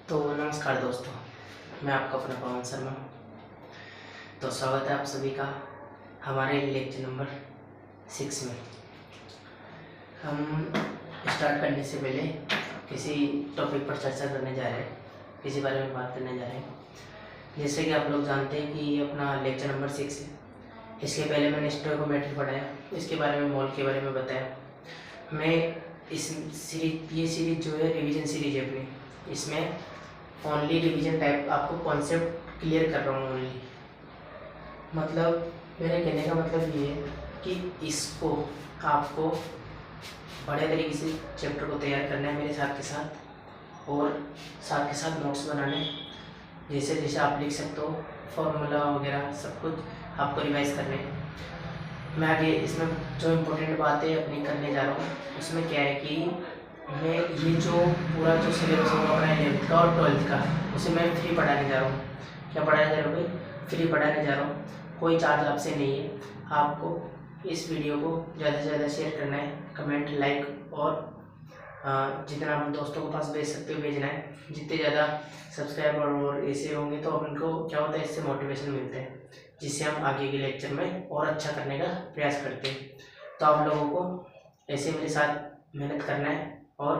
तो नमस्कार दोस्तों, मैं आपका अपना पवन शर्मा। तो स्वागत है आप सभी का हमारे लेक्चर नंबर 6 में। हम स्टार्ट करने से पहले किसी टॉपिक पर चर्चा करने जा रहे हैं, किसी बारे में बात करने जा रहे हैं। जैसे कि आप लोग जानते हैं कि ये अपना लेक्चर नंबर 6 है। इसके पहले मैंने स्टोइकोमेट्री पढ़ाया, इसके बारे में मोल के बारे में बताया। मैं ये सीरीज जो है रिवीजन सीरीज है अपनी, इसमें ओनली रिवीजन टाइप आपको कॉन्सेप्ट क्लियर कर रहा हूँ ओनली। मतलब मेरे कहने का मतलब ये है कि इसको आपको बड़े तरीके से चैप्टर को तैयार करना है मेरे साथ के साथ, और साथ के साथ नोट्स बनाने, जैसे जैसे आप लिख सकते हो, फॉर्मूला वगैरह सब कुछ आपको रिवाइज करने। मैं आगे इसमें जो इम्पोर्टेंट बातें अपनी करने जा रहा हूँ, उसमें क्या है कि मैं ये जो पूरा जो सिलेबस होगा अपना 11th का और 12th का, उसे मैं फ्री पढ़ाने जा रहा हूँ। क्या पढ़ाने जा रहा हूँ भाई? फ्री पढ़ाने जा रहा हूँ, कोई चार्ज आपसे नहीं है। आपको इस वीडियो को ज़्यादा से ज़्यादा शेयर करना है, कमेंट, लाइक और जितना आप दोस्तों के पास भेज सकते हो भेजना है। जितने ज़्यादा सब्सक्राइबर और ऐसे होंगे तो अपन को क्या होता है, इससे मोटिवेशन मिलता है, जिससे हम आगे के लेक्चर में और अच्छा करने का प्रयास करते हैं। तो आप लोगों को ऐसे मेरे साथ मेहनत करना है और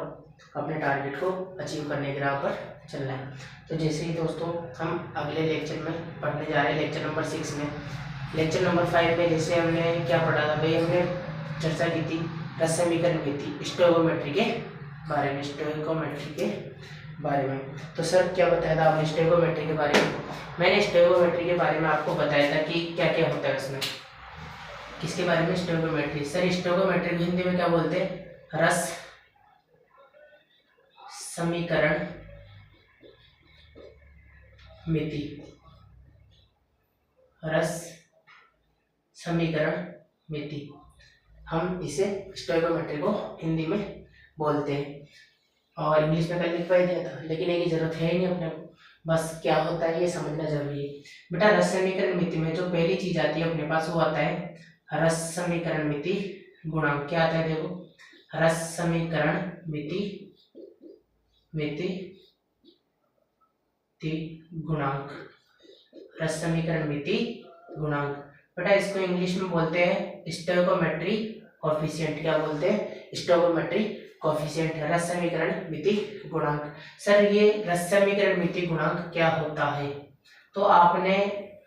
अपने टारगेट को अचीव करने के राह पर चलना है। तो जैसे ही दोस्तों हम अगले लेक्चर में पढ़ने जा रहे हैं, लेक्चर नंबर 6 में। लेक्चर नंबर 5 में जैसे हमने क्या पढ़ा था भाई, हमने चर्चा की थी रस समीकरण की थी, स्टोइकोमेट्री के बारे में, स्टोइकोमेट्री के बारे में। तो सर क्या बताया था आपने स्टोइकोमेट्री के बारे में? मैंने स्टोइकोमेट्री के बारे में आपको बताया था कि क्या क्या होता है उसमें। किसके बारे में? स्टोइकोमेट्री। सर स्टोइकोमेट्री हिंदी में क्या बोलते हैं? रस समीकरण मिति। रस समीकरण मिति, हम इसे स्टोइकोमेट्री को हिंदी में बोलते हैं। और इंग्लिश में कल लिखवा दिया था, लेकिन एक जरूरत है ही नहीं अपने को, बस क्या होता है ये समझना जरूरी है बेटा। रस समीकरण मिति में जो पहली चीज आती है अपने पास, वो आता है रस समीकरण मिति गुणांक। क्या आता है देखो, रस समीकरण मिति गुणांक, रस समीकरण मिति गुणांक। बेटा इसको इंग्लिश में बोलते हैं स्टोइकोमेट्री कोएफिशिएंट। क्या बोलते हैं? स्टोइकोमेट्री कोएफिशिएंट, रस समीकरण मिति गुणांक। सर ये रस समीकरण मिति गुणांक क्या होता है? तो आपने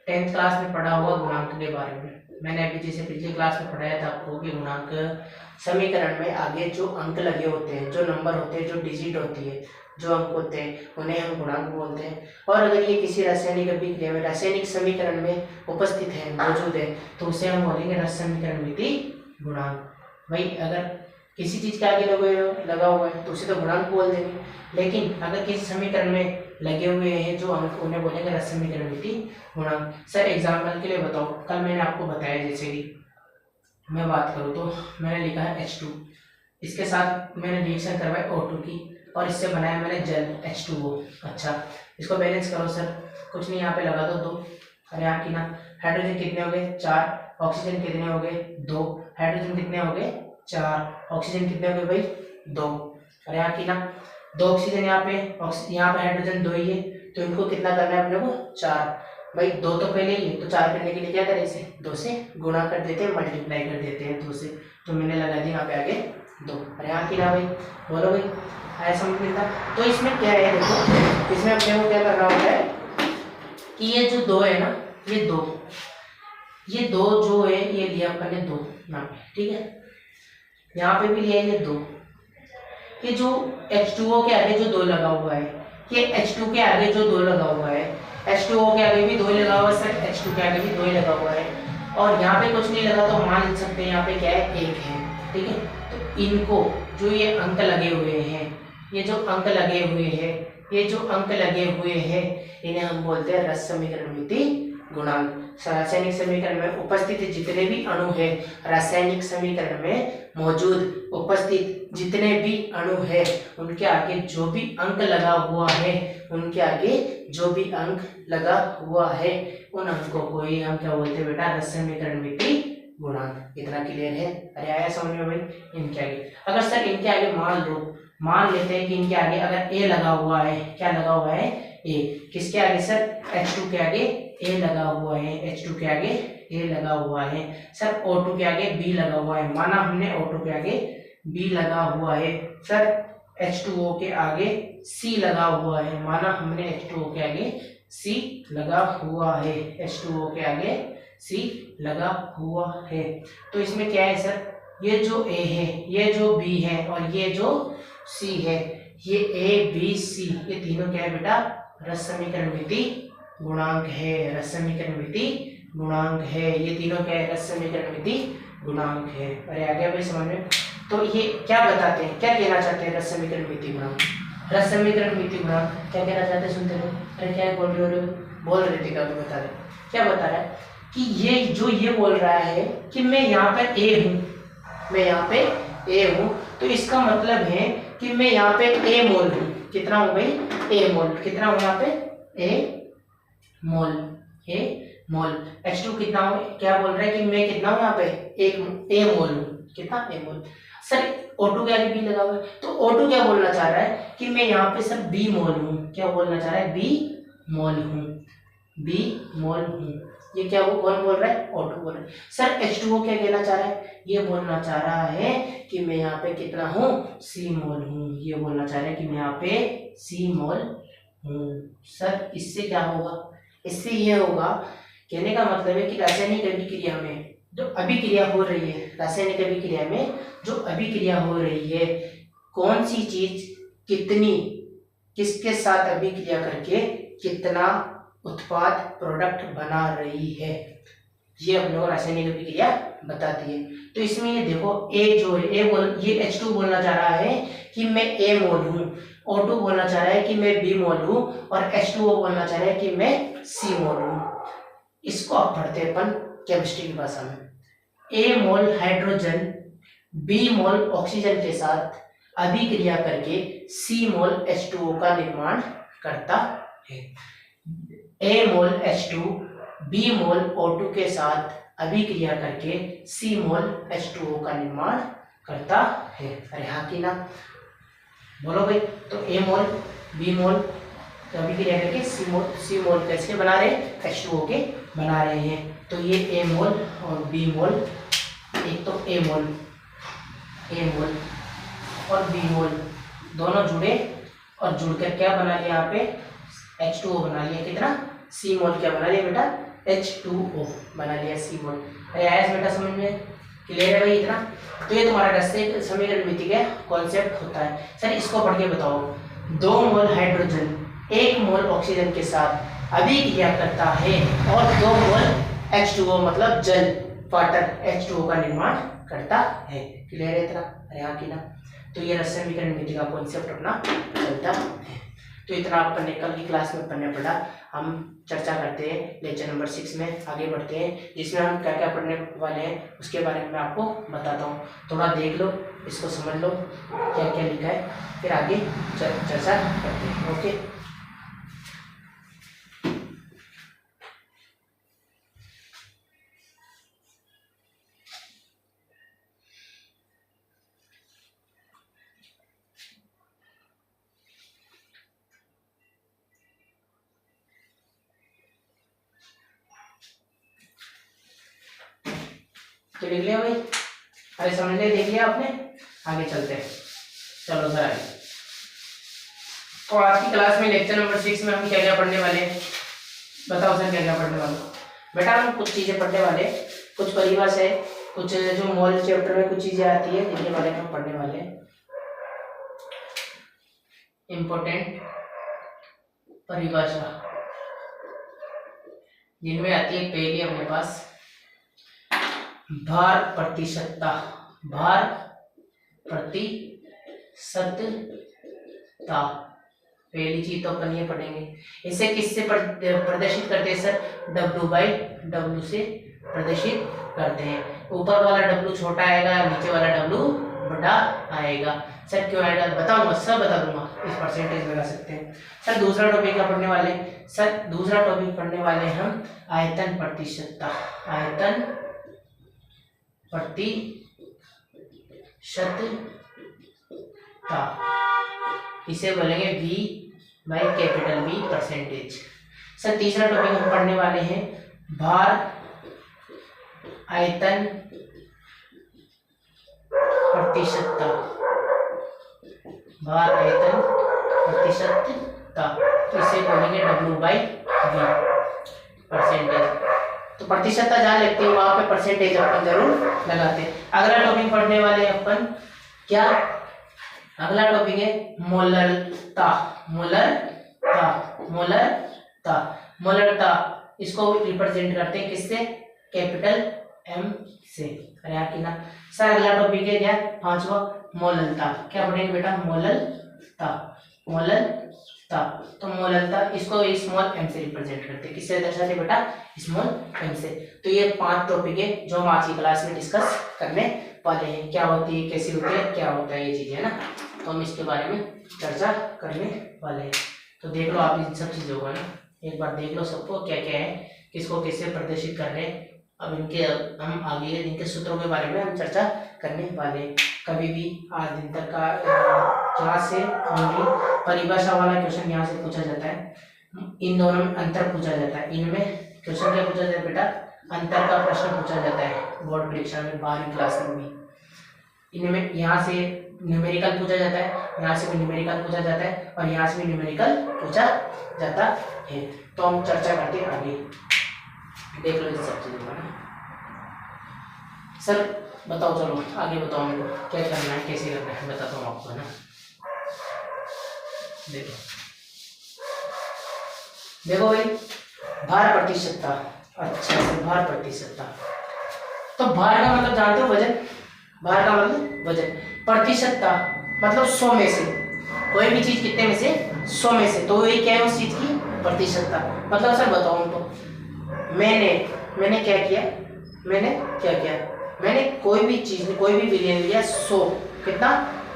10th क्लास में पढ़ा हुआ गुणांक के बारे में। मैंने अभी जैसे पिछली क्लास में पढ़ाया था आपको कि गुणांक समीकरण में आगे जो अंक लगे होते हैं, जो नंबर होते हैं, जो डिजिट होती है, जो अंक होते हैं, उन्हें हम गुणांक बोलते हैं। और अगर ये किसी रासायनिक अभिक्रिया में, रासायनिक समीकरण में उपस्थित है, मौजूद है, तो उसे हम बोलेंगे रस समीकरण मिति गुणांक। भाई अगर किसी चीज के आगे लगा हुआ है तो उसे तो गुणांक बोल देंगे, लेकिन अगर किसी समीकरण में लगे हुए हैं जो अंक, उन्हें बोलेंगे रस समीकरण मिति गुणांक। सर एग्जाम्पल के लिए बताओ, कल मैंने आपको बताया, जैसे कि मैं बात करूँ तो मैंने लिखा है H2, इसके साथ मैंने रिएक्शन करवाई O2 की, और इससे बनाया मैंने जल H2O। अच्छा इसको बैलेंस करो सर, कुछ नहीं यहाँ पे लगा दो 2, और यहाँ की ना हाइड्रोजन कितने हो गए? 4, ऑक्सीजन कितने हो गए? 2, हाइड्रोजन कितने हो गए? 4, ऑक्सीजन कितने हो गए भाई? 2, और यहाँ की ना 2 ऑक्सीजन, यहाँ पे हाइड्रोजन 2 ही है, तो इनको कितना करना है अपने को? 4। भाई 2 तो पहले ही है, तो 4 करने के लिए क्या करें? इसे 2 से गुणा कर देते हैं, मल्टीप्लाई कर देते हैं 2 से, तो मैंने लगा दी यहाँ पे आगे 2, और यहाँ की ना भाई बोलो भाई आया समझ में था? तो इसमें क्या है देखो, इसमें अपने को क्या करना होता है कि ये जो 2 है ना, ये 2 जो है ये लिया अपन ने 2 यहाँ पे, ठीक है, यहाँ पे भी लिया ये 2। ये जो H2O के आगे जो 2 लगा हुआ है, ये H2 के आगे जो 2 लगा हुआ है, H2O के आगे भी 2 लगा हुआ है सर, H2 के आगे भी 2 लगा हुआ है, और यहाँ पे कुछ नहीं लगा तो मान सकते हैं यहाँ पे क्या है? 1 है, ठीक है। तो इनको जो ये अंक लगे हुए हैं, ये जो अंक लगे हुए हैं, ये जो अंक लगे हुए हैं, इन्हें हम बोलते हैं रस समीकरण मिति गुणांक। रासायनिक समीकरण में उपस्थित जितने भी अणु है, रासायनिक समीकरण में मौजूद उपस्थित जितने भी अणु है, उनके आगे जो भी अंक लगा हुआ है, उनके आगे जो भी अंक लगा हुआ है, उन अंकों को ही हम क्या बोलते हैं बेटा? रस समीकरण मिति गुणांक। इतना क्लियर है? अरे आया समझ में भाई? इनके आगे, अगर सर इनके आगे मान लो मान लेते हैं कि इनके आगे अगर ए लगा हुआ है, क्या लगा हुआ है, ए, किसके आगे सर, H2 के आगे ए लगा हुआ है, H2 के आगे ए लगा हुआ है। सर O2 के आगे बी लगा हुआ है, माना हमने O2 के आगे बी लगा हुआ है। सर H2O के आगे सी लगा हुआ है, माना हमने H2O के आगे सी लगा हुआ है, H2O के आगे सी लगा हुआ है। तो इसमें क्या है सर, ये जो ए है, ये जो बी है और ये जो सी है, ये ए बी सी ये तीनों क्या है बेटा, रस समीकरण मिति गुणांक है, रस समीकरण मिति गुणांक है, ये तीनों क्या है, रस समीकरण मिति गुणांक है। अरे आ गया भाई समझ में। तो ये क्या बताते हैं, क्या कहना चाहते हैं रस समीकरण मिति गुणांक, रस समीकरण मिति गुणांक क्या कहना चाहते हैं, सुनते रहो। अरे क्या बोल रहे हो, बोल रहे थे, क्या बता रहे, क्या बता रहा है कि ये जो ये बोल रहा है कि मैं यहाँ पे ए हूँ, मैं यहाँ पे ए हूँ, तो इसका मतलब है कि मैं यहाँ पे ए मोल हूँ। कितना हूँ भाई, ए मोल, कितना हूँ यहाँ पे, ए मोल, ए मोल। H2 कितना हूँ, क्या बोल रहा है कि मैं कितना हूँ यहाँ पे, एक ए मोल हूँ, कितना, ए मोल। सर O2 के आगे बी लगा हुआ है, तो O2 क्या बोलना चाह रहा है कि मैं यहाँ पे सर बी मोल हूँ, क्या बोलना चाह रहा है, बी मोल हूँ, बी मोल हूँ। ये क्या वो कौन बोल रहा है, O2 बोल रहा है। सर H2O क्या कहना चाह रहा है, ये बोलना चाह रहा है कि मैं यहाँ पे कितना हूँ, सी मोल हूँ, ये बोलना चाह रहा है कि मैं यहाँ पे सी मोल हूँ। सर इससे क्या होगा, इससे ये होगा, कहने का मतलब है कि रासायनिक अभिक्रिया में जो अभिक्रिया हो रही है, रासायनिक अभिक्रिया में जो अभिक्रिया हो रही है, कौन सी चीज कितनी किसके साथ अभिक्रिया करके कितना उत्पाद प्रोडक्ट बना रही है, ये अपने को रासायनिक अभिक्रिया बताती है। तो इसमें ये देखो, ए जो है, ये H2 बोलना चाह रहा है कि मैं ए मोल हूँ, O2 बोलना चाह रहा है कि मैं बी मोल हूँ और H2O बोलना चाह रहा है कि मैं सी मोल हूँ। इसको अब पढ़ते हैं अपन केमिस्ट्री की भाषा में। A mole hydrogen B mole oxygen के साथ अभिक्रिया करके सी मोल H2O का निर्माण करता है। ए मोल H2 बी मोल O2 के साथ अभिक्रिया करके सी मोल H2O का निर्माण करता है। अरे हाँ कि ना, बोलो भाई। तो ए मोल बी मोल अभिक्रिया करके सी मोल कैसे बना रहे हैं, H2O के बना रहे हैं। तो ये ए मोल और बी मोल, एक तो ए मोल और बी मोल दोनों जुड़े और जुड़कर क्या बना लिया यहाँ पे, H2O बना लिया। कितना, सी मोल क्या बना लिया बेटा, H2O बना लिया, सी मोल। अरे आया बेटा समझ में, क्लियर है भाई इतना। तो ये तुम्हारा रस समीकरण मिति का कॉन्सेप्ट होता है। सर इसको पढ़ के बताओ, 2 मोल हाइड्रोजन 1 मोल ऑक्सीजन के साथ अभिक्रिया करता है और 2 मोल H2O मतलब जल, वाटर, H2O का निर्माण करता है। क्लियर है इतना, अरे हाँ कि ना। तो ये रस समीकरण मिति का कॉन्सेप्ट अपना चलता है। तो इतना अपन ने कल की क्लास में पढ़ने पड़ा। हम चर्चा करते हैं लेक्चर नंबर 6 में, आगे बढ़ते हैं, जिसमें हम क्या क्या पढ़ने वाले हैं उसके बारे में मैं आपको बताता हूँ। थोड़ा देख लो, इसको समझ लो क्या क्या लिखा है, फिर आगे चर्चा करते हैं। ओके, तो लिख लिया भाई, अरे समझ लिया, देख लिया आपने, आगे चलते हैं। चलो सर आगे। तो आज की क्लास में लेक्चर नंबर 6 में हम क्या क्या पढ़ने वाले हैं, बताओ सर क्या क्या पढ़ने वाले। बेटा हम कुछ चीजें पढ़ने वाले, कुछ परिभाषा है, कुछ जो मोल चैप्टर में कुछ चीजें आती है जिनके बारे में हम पढ़ने वाले हैं। इंपॉर्टेंट परिभाषा जिनमें आती है पहली अपने पास भार प्रतिशतता, भार प्रतिशतता पहली चीज तो अपन ये पढ़ेंगे। इसे किससे प्रदर्शित करते हैं सर, W/W से प्रदर्शित करते हैं। ऊपर वाला W छोटा आएगा, नीचे वाला W बड़ा आएगा। सर क्यों आएगा बताऊंगा, सब बता दूंगा, इस परसेंटेज लगा सकते हैं। सर दूसरा टॉपिक क्या पढ़ने वाले, सर दूसरा टॉपिक पढ़ने वाले हम आयतन प्रतिशतता, आयतन प्रतिशतता। इसे बोलेंगे V by capital V percentage. Sir तीसरा टॉपिक हम पढ़ने वाले हैं भार आयतन प्रतिशतता। भार आयतन प्रतिशतता, तो इसे बोलेंगे W बाई V परसेंटेज। तो प्रतिशतता जहाँ लगती है वहां पे परसेंटेज अपन जरूर लगाते हैं। अगला टॉपिक पढ़ने वाले हैं अपन क्या, अगला टॉपिक है मोलरता। मोलरता, मोलरता, मोलरता, इसको रिप्रेजेंट करते हैं किससे, कैपिटल M से। अरे यार की ना सर अगला टॉपिक है क्या, पांचवा मोललता। क्या पढ़ेंगे बेटा, मोललता, मोललता। तो मोललता इसको स्मॉल m से रिप्रेजेंट करते हैं, किससे दर्शाते बेटा, स्मॉल m से। तो ये 5 टॉपिक है जो हम आज की क्लास में डिस्कस करने वाले हैं, क्या होती है, कैसी होती है, क्या होता है, ये चीजें है ना, तो हम इसके बारे में चर्चा करने वाले हैं। तो देख लो आप इन सब चीजों को ना, एक बार देख लो सबको क्या क्या है, किसको कैसे प्रदर्शित कर रहे हैं। अब इनके हम आगे इनके सूत्रों के बारे में हम चर्चा करने वाले हैं। कभी भी आज दिन तक का क्लास से ओनली परिभाषा वाला क्वेश्चन यहाँ से पूछा जाता है, इन दोनों में अंतर पूछा जाता है। इनमें क्वेश्चन क्या पूछा जाता है बेटा, अंतर का प्रश्न पूछा जाता है बोर्ड परीक्षा में, 12वीं क्लास में भी। इनमें यहाँ से न्यूमेरिकल पूछा जाता है, यहाँ से भी न्यूमेरिकल पूछा जाता है और यहाँ से भी न्यूमेरिकल पूछा जाता है। तो हम चर्चा करते हैं आगे, देख लो इस सब चीजों का। सर बताओ, चलो आगे बताओ मेरे को क्या करना है, कैसे करना है, बताता हूँ आपको, है ना। देखो देखो भाई, भार प्रतिशतता। अच्छा से भार प्रतिशतता, तो भार का मतलब जानते हो, वजन। भार का मतलब वजन, प्रतिशतता मतलब 100 में से, कोई भी चीज कितने में से, 100 में से, तो ये क्या है उस चीज की प्रतिशतता। मतलब सर बताओ उनको, मैंने क्या किया, मैंने कोई भी चीज, कोई भी विलियन लिया 100, कितना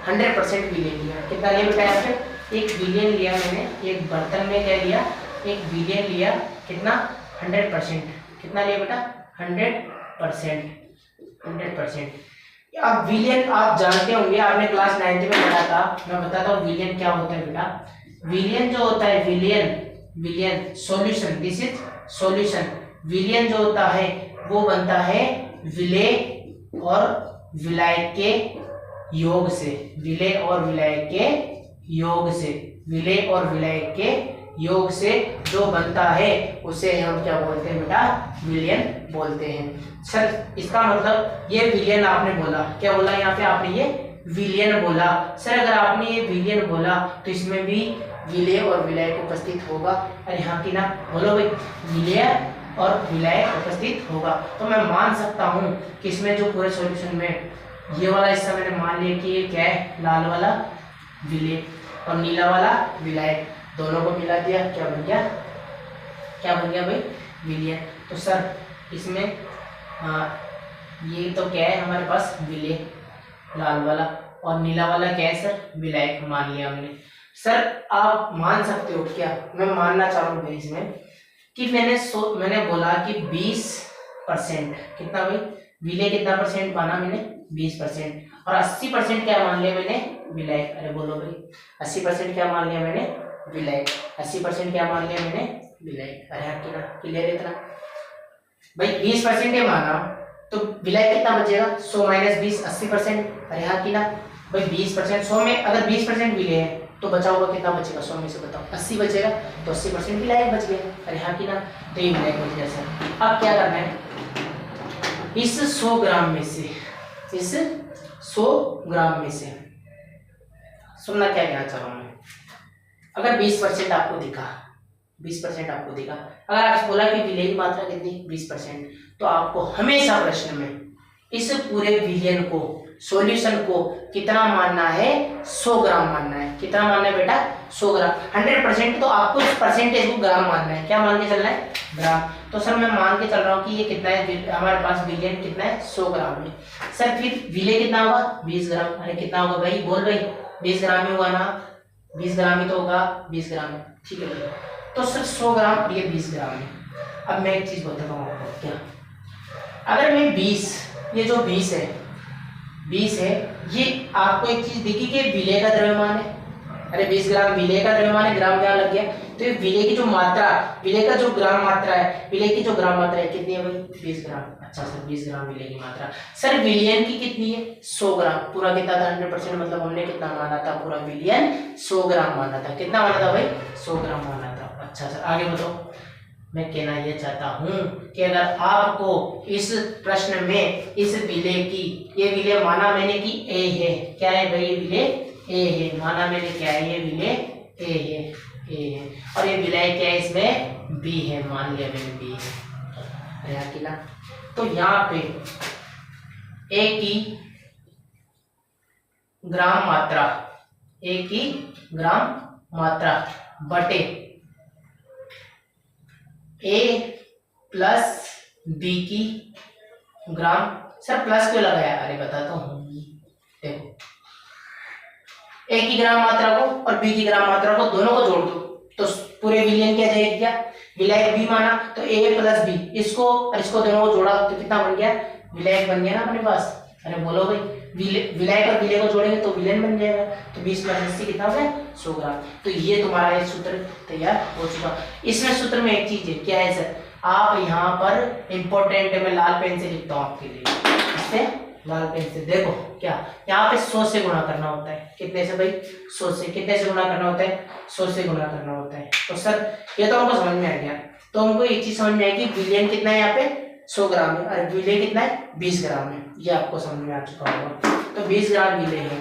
100% विलियन लिया। कितना लिया बेटा, यहाँ पे 1 विलियन लिया मैंने, एक बर्तन में क्या लिया, 1 विलियन लिया, कितना 100%, कितना लिया बेटा 100%, 100%। अब विलियन आप जानते होंगे, आपने क्लास 9th में पढ़ा था, मैं बताता हूँ विलियन क्या होता है बेटा। विलियन जो होता है, विलियन सॉल्यूशन, दिस इज सॉल्यूशन। विलियन जो होता है वो बनता है विलेय और विलायक के योग से, विलेय और विलायक के योग से, विलेय और विलायक के योग से जो बनता है उसे हम क्या बोलते हैं बेटा, विलियन बोलते हैं। सर इसका मतलब ये विलियन आपने बोला, क्या बोला यहाँ पे आपने, ये विलियन बोला। सर अगर आपने ये विलियन बोला तो इसमें भी विलेय और विलायक उपस्थित होगा। अरे हाँ कि ना, बोलो भाई, विलेय और विलायक उपस्थित होगा। तो मैं मान सकता हूँ कि इसमें जो पूरे सॉल्यूशन में ये वाला हिस्सा मैंने मान लिया कि ये क्या है, लाल वाला विलेय और नीला वाला विलायक, दोनों को मिला दिया, क्या बन गया, क्या बन गया भाई, विलियन। तो सर इसमें ये तो क्या है हमारे पास, विलेय लाल वाला, और नीला वाला क्या है सर, विलायक मान लिया हमने। सर आप मान सकते हो क्या, मैं मानना चाहूँगा इसमें कि मैंने बोला कि 20%, कितना भाई, विलेय कितना परसेंट माना मैंने, 20%, और 80% क्या मान लिया मैंने, विलायक। अरे बोलो भाई, 80% क्या मान लिया मैंने, विलायक। 80% क्या मान लिया मैंने, विलायक। अरे हाँ कितना क्लियर है इतना भाई, 20% ये माना तो विलायक कितना बचेगा, 100 - 20, 80%। अरे हाँ कितना भाई, 20%, 100 में अगर 20% विलेय है तो बचा हुआ कितना बचेगा, 100 में से बताओ, 80 बचेगा, तो 80% विलायक बच गया। अरे हाँ कि ना, तो ये विलायक बच गया सर। अब क्या करना है, इस 100 ग्राम में से, इस 100 ग्राम में से, सुनना क्या कहना चाह रहा हूँ मैं, अगर 20% आपको दिखा, 20% आपको दिखा, अगर आपसे बोला कि विलेय की मात्रा कितनी, 20%, तो आपको हमेशा प्रश्न में इस पूरे विलियन को, सॉल्यूशन को कितना मानना है, 100 ग्राम मानना है। कितना मानना है बेटा, 100 ग्राम। 100% तो आपको इस परसेंटेज को ग्राम मानना है, क्या मान के चलना है, ग्राम। तो सर मैं मान के चल रहा हूँ कि ये कितना है, हमारे पास विलियन कितना है, 100 ग्राम है। सर फिर विलेय कितना होगा, 20 ग्राम। अरे कितना होगा भाई, बोल भाई, 20 ग्राम ही होगा ना, 20 ग्राम ही तो होगा, 20 ग्राम, ठीक है भाई। तो सर 100 ग्राम और ये 20 ग्राम है। अब मैं एक चीज बताता हूँ आपको, क्या अगर मैं 20, ये जो 20 है, 20 है, ये आपको एक चीज दिखी कि विलेय का द्रव्यमान है। अरे 20 ग्राम विलेय का द्रव्यमान है, ग्राम यहाँ लग गया। तो ये विलेय की जो मात्रा, विलेय का जो ग्राम मात्रा है, विलेय की जो ग्राम मात्रा है कितनी है भाई? 20 ग्राम। अच्छा सर 20 ग्राम विलेय की मात्रा। सर विलियन की कितनी है? 100 ग्राम। पूरा कितना था? 100%, मतलब हमने कितना माना था? पूरा विलियन 100 ग्राम माना था। कितना माना था भाई? 100 ग्राम माना था। अच्छा सर आगे बताओ। मैं कहना यह चाहता हूं कि अगर आपको इस प्रश्न में इस विलेय की, ये विलेय माना मैंने कि ए है, क्या है भाई? ये विलेय ए है, माना मैंने क्या है? ये विलेय ए है, ए है। और ये विलेय क्या है? इसमें बी है, मान लिया मैंने बी है। अरे अकेला तो यहाँ पे ए की ग्राम मात्रा, ए की ग्राम मात्रा बटे ए प्लस बी की ग्राम। सर प्लस क्यों लगाया? अरे बताता हूँ। देखो ए की ग्राम मात्रा को और बी की ग्राम मात्रा को दोनों को जोड़ दो तो पूरे विलयन क्या जाएगा? क्या विलायक बी माना तो ए प्लस बी, इसको और इसको दोनों को जोड़ा तो कितना बन गया? विलायक बन गया ना अपने पास। अरे बोलो भाई, विलायक और विलय को जोड़ेंगे तो विलयन बन जाएगा। तो 20 प्लस 80 कितना हो गया? 100 ग्राम। तो ये तुम्हारा ये सूत्र तैयार हो चुका। इसमें सूत्र में एक चीज है, क्या है सर? आप यहाँ पर इंपॉर्टेंट है, मैं लाल पेन से लिखता हूँ आपके लिए, इससे लाल पेन से। देखो क्या यहाँ पे 100 से गुणा करना होता है। कितने से भाई? 100 से। कितने से गुणा करना होता है? 100 से गुणा करना होता है। तो सर ये तो हमको समझ में आ गया। तो हमको एक चीज समझ में आएगी, विलयन कितना है यहाँ पे? 100 ग्राम है, और विलय कितना है? 20 ग्राम है। ये आपको समझ में आ चुका होगा। तो 20 ग्राम विलय है,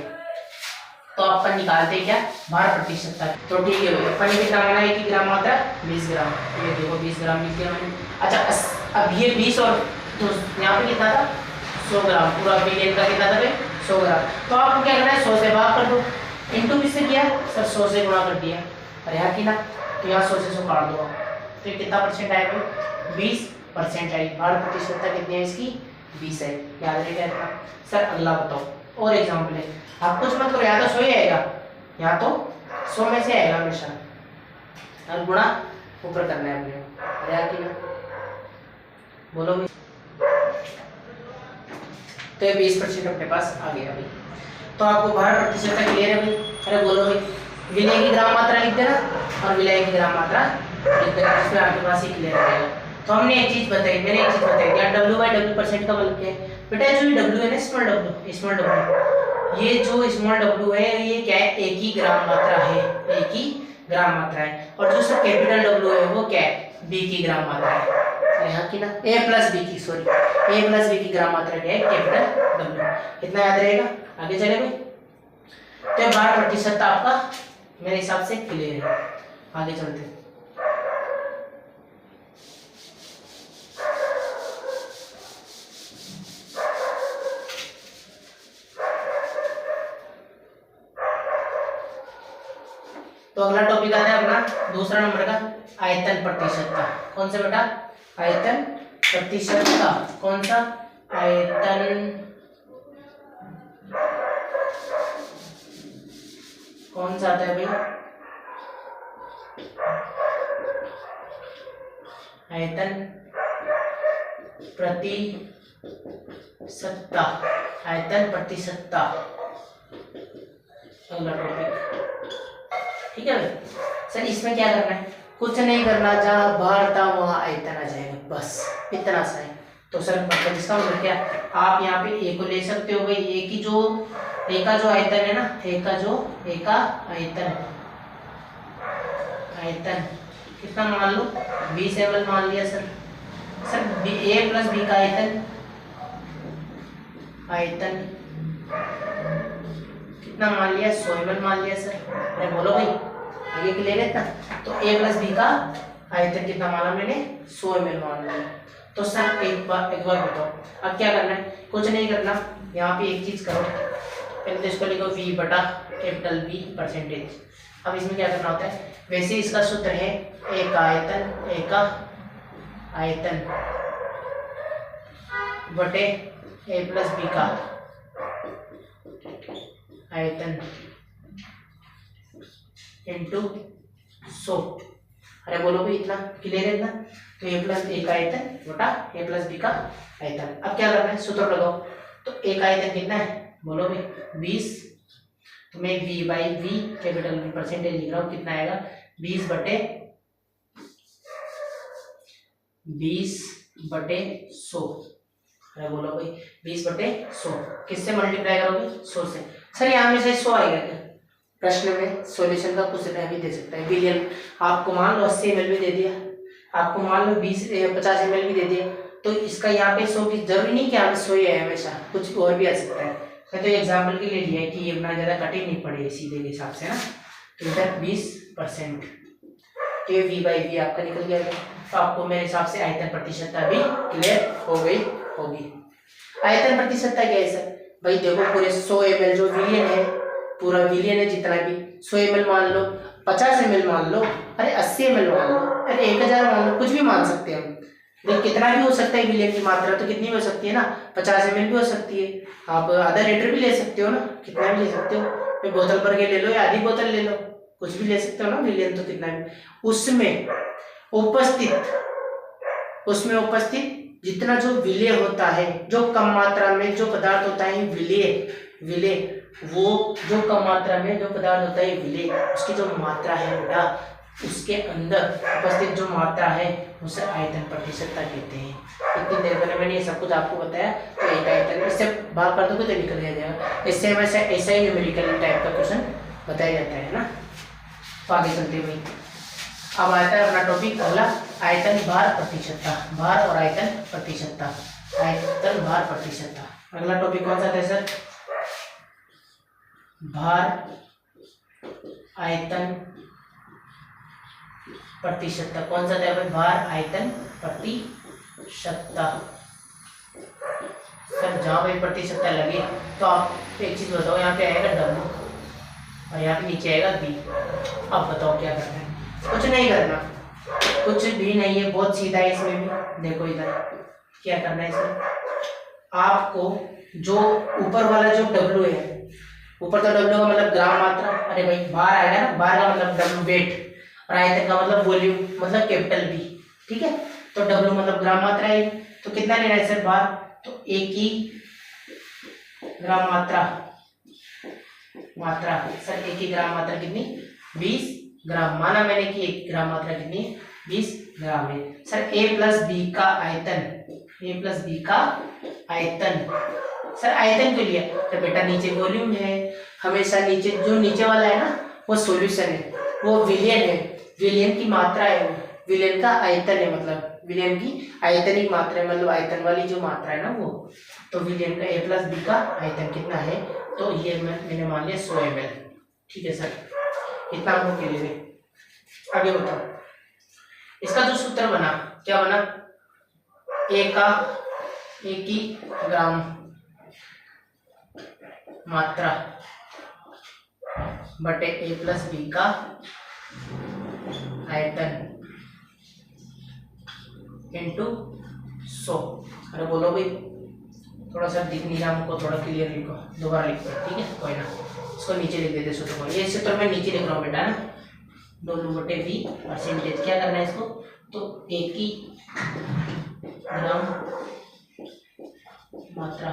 तो अपन निकालते क्या? भार प्रतिशतता। तो ठीक है भाई, अपन ने कितना माना है कि ग्राम मात्रा? 20 ग्राम। ये देखो 20 ग्राम लिख दिया मैंने। अच्छा अब ये 20 और तो यहाँ पे कितना था? 100 ग्राम। पूरा विलयन का कितना था भाई? 100 ग्राम। तो आपको क्या करना है? 100 से भाग कर दो, इंटू किससे किया? सर 100 से गुणा कर दिया। अरे यहाँ की ना, तो यहाँ 100 से 100 काट दो। तो ये कितना परसेंट आएगा? 20% आई। भार प्रतिशतता कितनी है इसकी? 20 है। याद रहेगा इतना। सर अगला बताओ, और एग्जाम्पल है। आप कुछ मत करो, या तो 100 ही आएगा, या तो 100 में से आएगा हमेशा, और गुणा ऊपर करना है अपने। अरे यार की ना, बोलो भाई। तो ये 20% अपने पास आ गया भाई। तो आपको भार प्रतिशतता क्लियर है भाई? अरे बोलो भाई। विलय की ग्राम मात्रा लिख देना और विलय की ग्राम मात्रा लिख देना, इसमें आपके पास ही क्लियर रहेगा। तो हमने एक चीज बताई, मैंने एक चीज बताई क्या? W/W% का मतलब क्या है बेटा? जो ये W है ना, स्मॉल w, ये जो स्मॉल w है ये क्या है? एक ही ग्राम मात्रा है, एक ही ग्राम मात्रा है। और जो सर कैपिटल W है वो क्या है? B की ग्राम मात्रा है। यहाँ की ना A प्लस B की, सॉरी A प्लस B की ग्राम मात्रा क्या है? Capital W। इतना याद रहेगा, आगे चले भाई। तो 12% आपका मेरे हिसाब से क्लियर है। आगे चलते हैं। तो अगला टॉपिक आता है अपना दूसरा नंबर का, आयतन प्रतिशतता। कौन सा बेटा? आयतन प्रतिशतता। कौन सा? आयतन, कौन सा आता है भाई? आयतन प्रतिशतता, आयतन प्रतिशतता अगला टॉपिक। ठीक है भाई। सर इसमें क्या करना है? कुछ नहीं करना, जहाँ भार था वहां आयतन आ जाएगा, बस इतना सा है। तो सर मतलब इसका मतलब क्या? आप यहाँ पे ए को ले सकते हो भाई। ए की जो ए का जो आयतन है ना, ए का आयतन, आयतन कितना मान लो? 20 ml मान लिया सर। सर ए प्लस बी का आयतन, आयतन कितना मान लिया? 100 ml मान लिया सर। अरे बोलो भाई, आगे के ले लेता। तो ए प्लस बी का आयतन कितना माना मैंने? 100 ml मान लिया। तो सर एक बार बताओ, अब क्या करना है? कुछ नहीं करना, यहाँ पे एक चीज करो, पहले तो इसको लिखो V बटा कैपिटल B परसेंटेज। अब इसमें क्या करना होता है? वैसे इसका सूत्र है ए का आयतन बटे ए प्लस बी का आयतन इंटू 100। अरे बोलो भाई, इतना क्लियर है इतना? तो ए प्लस ए का आयतन बटा ए प्लस बी का आयतन। अब क्या करना है? सूत्र लगाओ। तो ए का आयतन कितना है? बोलो भाई 20। तो मैं v by V capital V percentage लिख रहा हूँ, कितना आएगा 20/100। अरे बोलो भाई 20/100 किससे मल्टीप्लाई करोगे 100 से। सर यहाँ में से 100 आएगा क्या प्रश्न में, सॉल्यूशन का कुछ भी दे सकता है। विलियन आपको मान लो 80 ml भी दे दिया, आपको मान लो 50 ml भी दे दिया, तो इसका यहाँ पे 100 की जरूरी नहीं कि आप 100 ही है, हमेशा कुछ और भी आ सकता है। मैं तो एग्जाम्पल के लिए लिया है कि ये इतना ज्यादा कठिन नहीं पड़े सीधे के हिसाब से ना। तो इधर 20% तो ये v बाई वी आपका निकल गया। तो आपको मेरे हिसाब से आयतन प्रतिशतता भी क्लियर हो गई होगी। आयतन प्रतिशतता क्या है सर, भाई देखो पूरे 100 ml जो विलियन है, पूरा विलियन है जितना भी 100 ml मान लो, 50 ml मान लो, अरे 80 ml मान लो, अरे 1000 मान लो, कुछ भी मान सकते हैं हम। देख कितना भी हो सकता है, विलियन की मात्रा तो कितनी हो सकती है ना, 50 ml भी हो सकती है, आप आधा लीटर भी ले सकते हो ना, कितना भी ले सकते हो, फिर बोतल भर के ले लो या आधी बोतल ले लो, कुछ भी ले सकते हो ना, विलियन तो कितना भी। उसमें उपस्थित जितना जो विलेय होता है, जो कम मात्रा में जो पदार्थ होता है विलेय, वो जो कम मात्रा में जो पदार्थ होता है विलेय, उसकी जो मात्रा है बेटा, उसके अंदर उपस्थित जो मात्रा है उसे आयतन प्रतिशतता कहते हैं। इतनी देर पहले मैंने ये सब कुछ आपको बताया, तो एक आयतन इससे भाग कर दोगे तो निकल जाएगा। इससे हमेशा ऐसा ही न्यूमेरिकल टाइप का क्वेश्चन बताया जाता है ना। तो आगे चलते हुए अब आता है अपना टॉपिक अगला, आयतन भार प्रतिशतता। भार और आयतन प्रतिशतता, आयतन भार प्रतिशतता। अगला टॉपिक कौन सा था सर, भार आयतन प्रतिशतता। कौन सा था भाई, भार आयतन प्रतिशतता। सर जहां पे प्रतिशतता लगे तो आप एक चीज बताओ, यहाँ पे आएगा W और यहाँ पे नीचे आएगा B। अब बताओ क्या करना है, कुछ नहीं करना, कुछ भी नहीं है, बहुत सीधा है। इसमें भी देखो इधर क्या करना है, इसमें आपको जो ऊपर वाला जो W है, ऊपर तो W का मतलब ग्राम मात्रा, अरे भाई बार आएगा ना, बार का मतलब W वेट, और आयतन का मतलब वॉल्यूम मतलब कैपिटल B, ठीक है। तो W मतलब ग्राम मात्रा है, तो कितना लेना है सर बार, तो एक ही ग्राम मात्रा सर, एक ही ग्राम मात्रा कितनी 20 ग्राम, माना मैंने कि एक ग्राम मात्रा कितनी 20 ग्राम है। सर A प्लस बी का आयतन, सर आयतन के लिए तो बेटा नीचे वॉल्यूम है, हमेशा नीचे जो नीचे वाला है ना वो सॉल्यूशन है, वो विलियन है, विलियन की मात्रा है, विलियन का आयतन है, मतलब विलियन की आयतनिक मात्रा है, मतलब आयतन वाली जो मात्रा है ना वो। तो विलियन का A प्लस बी का आयतन कितना है, तो ये मैंने मान लिया 100 ml, ठीक है सर, इतना आपको के लिए। आगे बताओ, इसका जो सूत्र बना क्या बना, एक ही ग्राम मात्रा बटे A प्लस बी का आयतन इंटू 100। अरे बोलो भाई, थोड़ा सा दिख नहीं रहा हमको, थोड़ा क्लियर लिखो, दोबारा लिखो, ठीक है कोई ना, इसको नीचे लिख देते सूत्र को, ये सूत्र मैं नीचे लिख रहा हूँ बेटा ना, W/V परसेंटेज। क्या करना है इसको, तो एक ही ग्राम मात्रा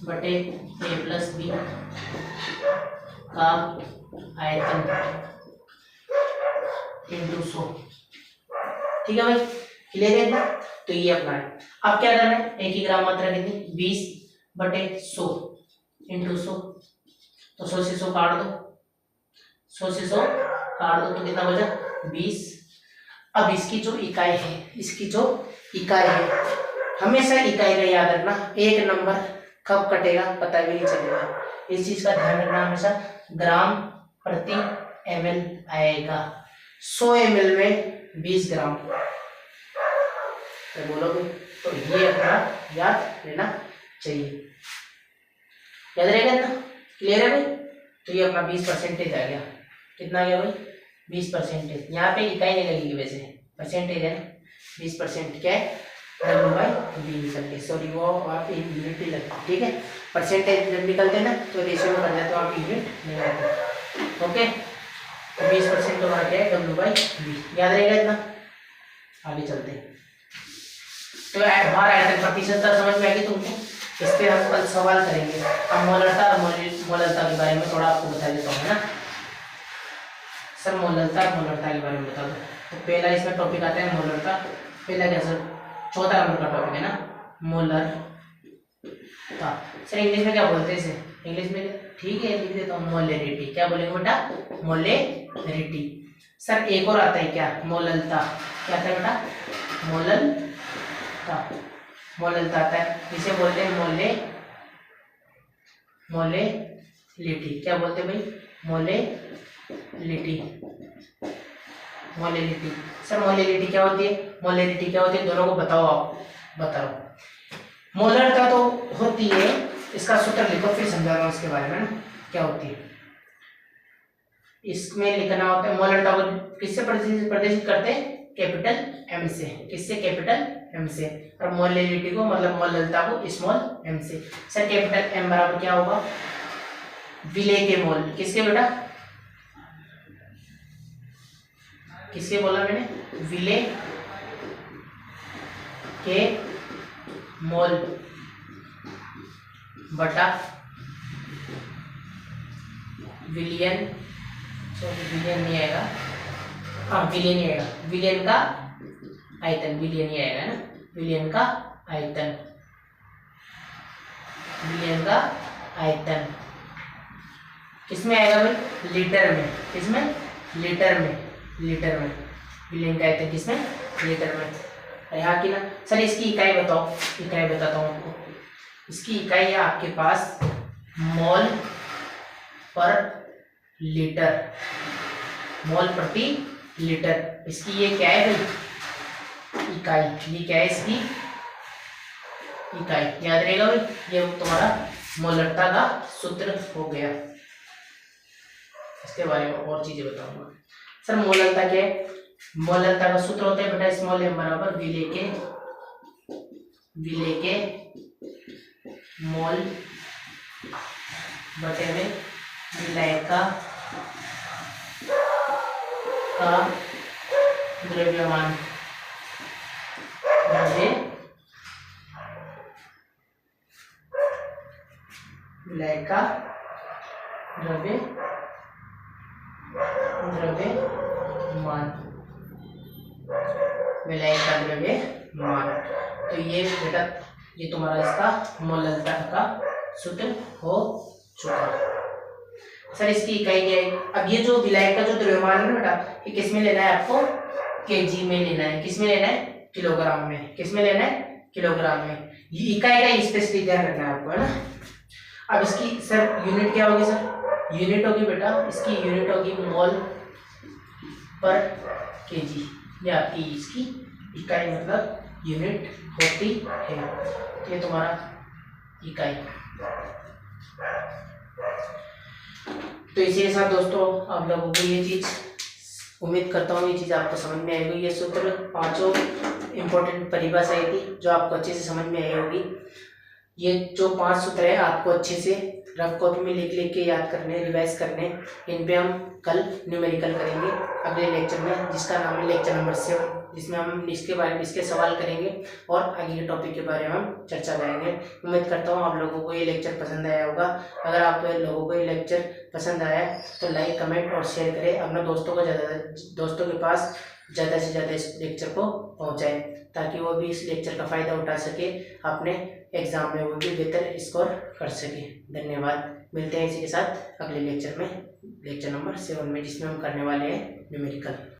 बटे A प्लस बी का आयतन इंटू 100, ठीक है भाई, क्लियर है ना। तो ये अपना है। अब क्या करना है, एक ही ग्राम मात्रा कितनी 20/100 इंटू 100, तो 100 से 100 काट दो, 100 से 100 काट दो तो कितना बचा 20। अब इसकी जो इकाई है, हमेशा इकाई का याद रखना, एक नंबर कब कटेगा पता भी नहीं चलेगा, इस चीज का ध्यान रखना हमेशा। ग्राम प्रति ml आएगा, 100 ml में 20 ग्राम, तो बोलोगे तो ये अपना याद रहना चाहिए, याद रहेगा ना, क्लियर है भाई। तो ये अपना 20% आ गया, कितना आ गया भाई 20%। यहाँ पे इकाई नहीं लगेगी वैसे, परसेंटेज है ना, 20% क्या है W/V निकल के, सॉरी वो आप यूनिट ही लगता है, ठीक है। परसेंटेज जब निकलते हैं ना तो रेशियो में बन जाते हो आप, यूनिट नहीं लगते, ओके। तो 20% हमारा क्या है W/V, याद रहेगा इतना। आगे चलते हैं, तो भार आयतन प्रतिशतता समझ में आएगी तुमको, इस पे हम कल सवाल करेंगे। अब मोलरता और मोलरता के बारे में थोड़ा आपको बता देता हूँ ना सर। मोलरता और मोलरता के बारे में बता दो। तो पहला इसमें टॉपिक आता है मोलरता। पहला क्या सर, 14 नंबर का टॉपिक है ना, मोलरता। सर इंग्लिश में क्या बोलते हैं इसे, इंग्लिश में ठीक है लिख देता हूँ मोलेरिटी। क्या बोलेंगे बेटा, मोलेरिटी। सर एक और आता है क्या, मोललता। क्या आता है बेटा, मोललता। मोललता आता है, इसे बोलते हैं मोलेलिटी। क्या बोलते हैं भाई, मोलेलिटी। मोलेलिटी। सर मोलेलिटी क्या होती है, मोलेलिटी क्या होती है, दोनों को बताओ आप, बताओ। मोलरता तो होती है, इसका सूत्र लिखो फिर समझा रहा हूँ इसके बारे में ना क्या होती है। इसमें लिखना होता है मोलरता को किससे प्रदर्शित करते हैं, कैपिटल एम से। किससे, कैपिटल एम से। और मोलेलिटी को मतलब मोलरता को स्मॉल एम से। सर कैपिटल एम बराबर क्या होगा, विलेय के मोल। किसके बेटा, किसके बोला मैंने, विलेय के मोल बटा विलियन, विलियन नहीं आएगा, हाँ विलियन नहीं आएगा, विलियन का आयतन, विलियन ही आएगा ना, विलियन का आयतन, विलियन का आयतन। किसमें आएगा भाई, लीटर में। किसमें, लीटर में, लीटर में। विलियन का आयतन किसमें, लीटर में। यहाँ की ना सर इसकी इकाई बताओ, इकाई बताता हूँ आपको। इसकी इकाई है आपके पास मोल पर लीटर, मोल प्रति लीटर। इसकी ये क्या है भाई, इकाई। ये क्या है इसकी इकाई, याद रहेगा भाई। ये तुम्हारा मोलरता का सूत्र हो गया। इसके बारे में और चीजें बताऊंगा। सर मोलरता क्या है, मोलरता का सूत्र होता है बेटा स्मॉल एम बराबर विलेय के मोल बटे में विलायक का द्रव्यमान, विलायक का द्रव्यमान, विलायक का द्रव्यमान। तो ये बेटा ये तुम्हारा इसका मोलरता का सूत्र हो चुका। सर इसकी इकाई क्या है, अब ये जो विलायक का जो द्रव्यमान है ना बेटा, ये किस में लेना है आपको, केजी में लेना है। किस में लेना है, किलोग्राम में। किस में लेना है, किलोग्राम में। ये इकाई का स्पेशली ध्यान रखना है आपको, है ना। अब इसकी सर यूनिट क्या होगी, सर यूनिट होगी बेटा, इसकी यूनिट होगी मोल पर केजी। ये आपकी इसकी इकाई मतलब यूनिट होती है। ये तुम्हारा इकाई। तो इसी के साथ दोस्तों आप लोगों को ये चीज, उम्मीद करता हूँ ये चीज आपको समझ में आएगी। ये सूत्र पांचों इंपॉर्टेंट परिभाषाएं थी जो आपको अच्छे से समझ में आई होगी। ये जो 5 सूत्र है आपको अच्छे से रफ कॉपी में लिख के याद करने, रिवाइज करने। इन पे हम कल न्यूमेरिकल करेंगे अगले लेक्चर में, जिसका नाम है लेक्चर नंबर 7, जिसमें हम इसके बारे में इसके सवाल करेंगे और आगे के टॉपिक के बारे में हम चर्चा करेंगे। उम्मीद करता हूँ आप लोगों को ये लेक्चर पसंद आया होगा। अगर आप लोगों को ये लेक्चर पसंद आया तो लाइक, कमेंट और शेयर करें। अपने दोस्तों के पास ज़्यादा से ज़्यादा इस लेक्चर को पहुँचाएँ, ताकि वो भी इस लेक्चर का फ़ायदा उठा सके, अपने एग्जाम में वो भी बेहतर स्कोर कर सके। धन्यवाद। मिलते हैं इसी के साथ अगले लेक्चर में, लेक्चर नंबर 7 में, जिसमें हम करने वाले हैं न्यूमेरिकल।